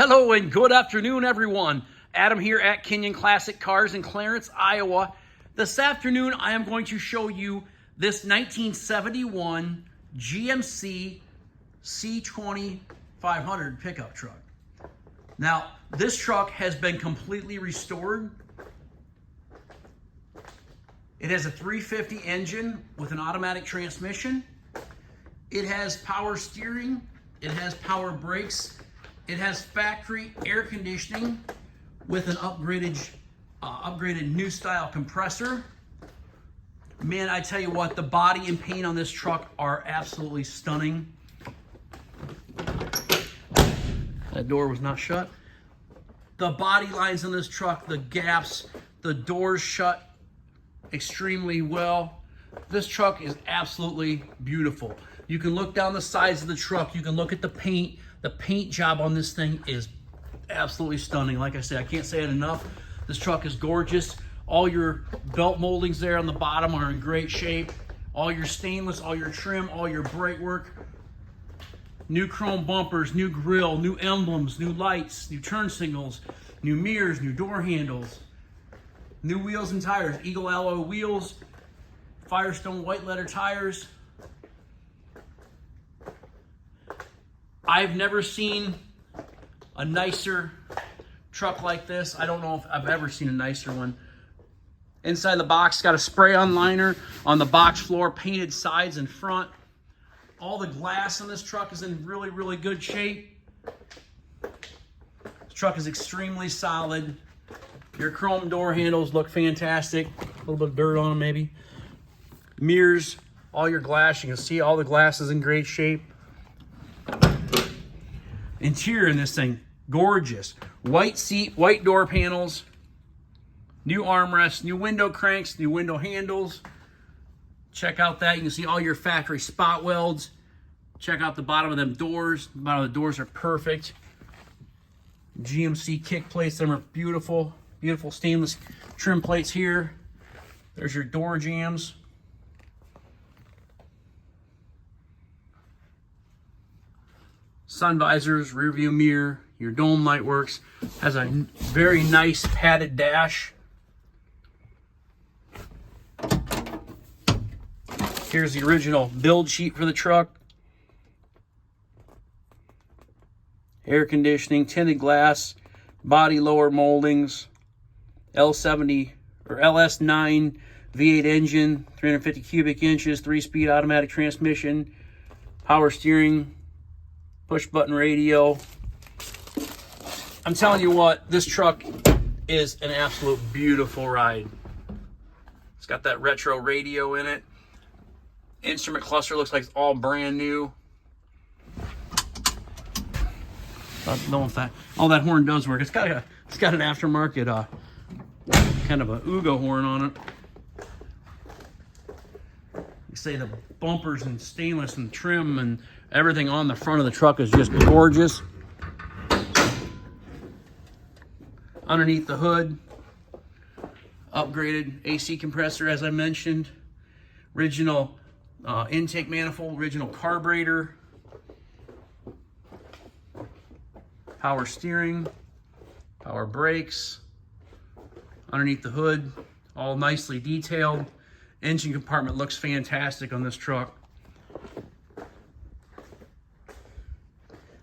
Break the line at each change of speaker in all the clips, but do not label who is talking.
Hello and good afternoon, everyone. Adam here at Kenyon Classic Cars in Clarence, Iowa. This afternoon, I am going to show you this 1971 GMC C20 500 pickup truck. Now, this truck has been completely restored. It has a 350 engine with an automatic transmission. It has power steering. It has power brakes. It has factory air conditioning with an upgraded new style compressor. Man, I tell you what, the body and paint on this truck are absolutely stunning. That door was not shut. The body lines on this truck, the gaps, the doors shut extremely well. This truck is absolutely beautiful. You can look down the sides of the truck. You can look at the paint. The paint job on this thing is absolutely stunning. Like I said, I can't say it enough. This truck is gorgeous. All your belt moldings there on the bottom are in great shape. All your stainless, all your trim, all your brake work. New chrome bumpers, new grille, new emblems, new lights, new turn signals, new mirrors, new door handles, new wheels and tires, Eagle alloy wheels, Firestone white letter tires. I've never seen a nicer truck like this. I don't know if I've ever seen a nicer one. Inside the box, got a spray-on liner on the box floor, painted sides and front. All the glass on this truck is in really, really good shape. This truck is extremely solid. Your chrome door handles look fantastic. A little bit of dirt on them maybe. Mirrors, all your glass, you can see all the glass is in great shape. Interior in this thing, gorgeous. White seat, white door panels, new armrests, new window cranks, new window handles. Check out that. You can see all your factory spot welds. Check out the bottom of them doors. The bottom of the doors are perfect. GMC kick plates, them are beautiful. Beautiful stainless trim plates here. There's your door jambs. Sun visors, rear view mirror, your dome light works. Has a very nice padded dash. Here's the original build sheet for the truck. Air conditioning, tinted glass, body lower moldings, L70 or LS9 V8 engine, 350 cubic inches, 3-speed automatic transmission, power steering, push button radio. I'm telling you what, this truck is an absolute beautiful ride. It's got that retro radio in it. Instrument cluster looks like it's all brand new. I don't know if all that horn does work. It's got an aftermarket kind of a Ugo horn on it. You say the bumpers and stainless and trim and everything on the front of the truck is just gorgeous. Underneath the hood, upgraded AC compressor, as I mentioned. Original intake manifold, original carburetor. Power steering, power brakes. Underneath the hood, all nicely detailed. Engine compartment looks fantastic on this truck.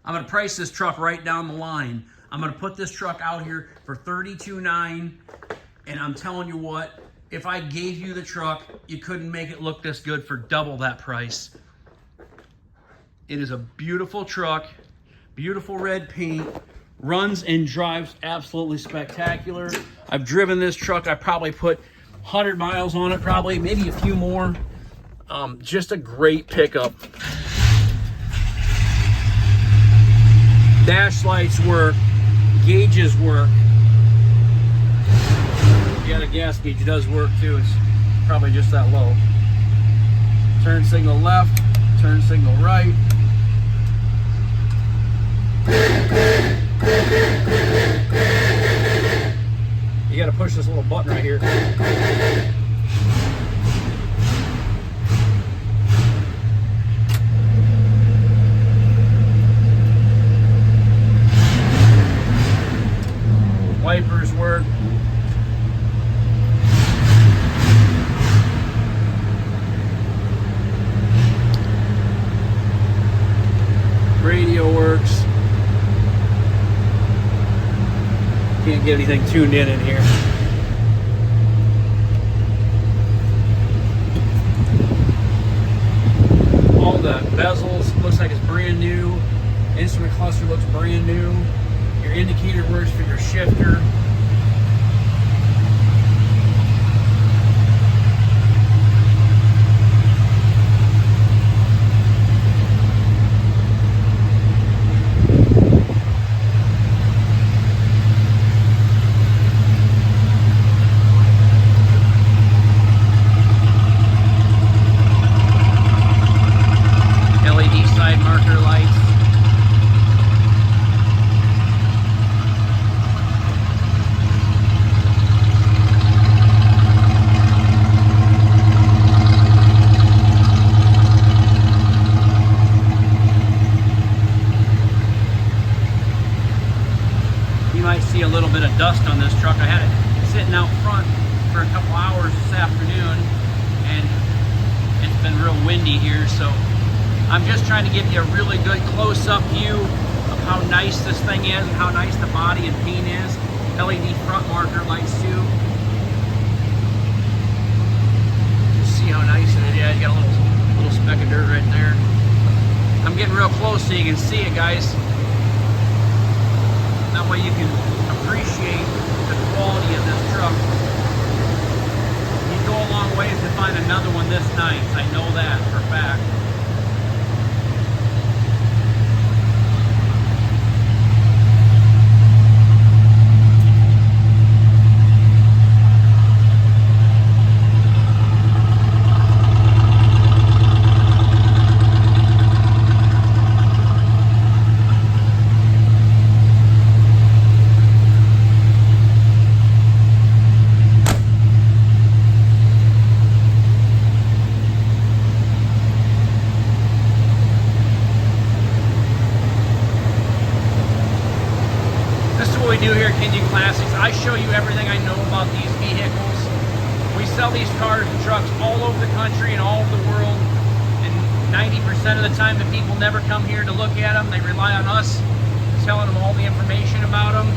I'm going to price this truck right down the line. I'm going to put this truck out here for $32,900, and I'm telling you what, if I gave you the truck, you couldn't make it look this good for double that price. It is a beautiful truck, beautiful red paint, runs and drives absolutely spectacular. I've driven this truck. I probably put 100 miles on it, probably, maybe a few more. Just a great pickup. Dash lights work, gauges work. Yeah, the gas gauge does work too. It's probably just that low. Turn signal left, turn signal right. You gotta push this little button right here. get anything tuned in here. All the bezels looks like it's brand new. Instrument cluster looks brand new. Your indicator works for your shifter. LED side marker lights. You might see a little bit of dust on this truck. I had it sitting out front for a couple hours this afternoon, and it's been real windy here, so I'm just trying to give you a really good close-up view of how nice this thing is and how nice the body and paint is. LED front marker lights too. Just see how nice it is. Yeah, you got a little speck of dirt right there. I'm getting real close so you can see it, guys. That way you can appreciate the quality of this truck. You go a long ways to find another one this nice. I know that for a fact. What we do here at Kenyon Classics, I show you everything I know about these vehicles. We sell these cars and trucks all over the country and all over the world, and 90% of the time the people never come here to look at them. They rely on us telling them all the information about them.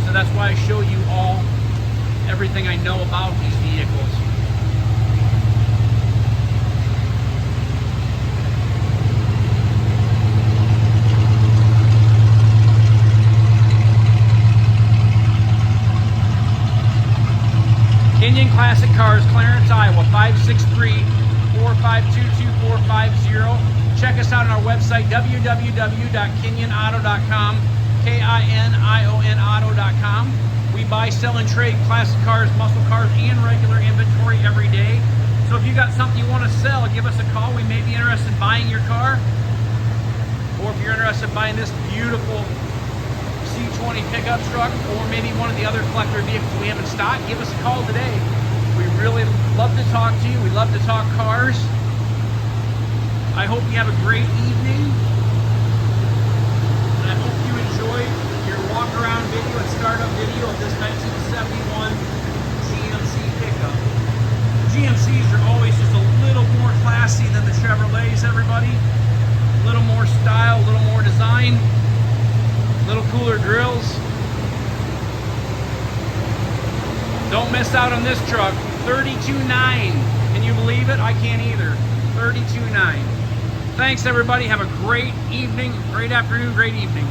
So that's why I show you everything I know about these vehicles. Kenyon Classic Cars, Clarence, Iowa, 563-452-2450. Check us out on our website, www.kinyonauto.com, KINION auto.com. We buy, sell, and trade classic cars, muscle cars, and regular inventory every day. So if you got something you want to sell, give us a call. We may be interested in buying your car. Or if you're interested in buying this beautiful C20 pickup truck, or maybe one of the other collector vehicles we have in stock, give us a call today. We really love to talk to you. We love to talk cars. I hope you have a great evening, and I hope you enjoyed your walk around video and startup video of this 1971 GMC pickup. GMCs are always just a little more classy than the Chevrolets, everybody. A little more style, a little more design. Little cooler grills. Don't miss out on this truck. $32,900. Can you believe it? I can't either. $32,900. Thanks everybody. Have a great evening, great afternoon, great evening.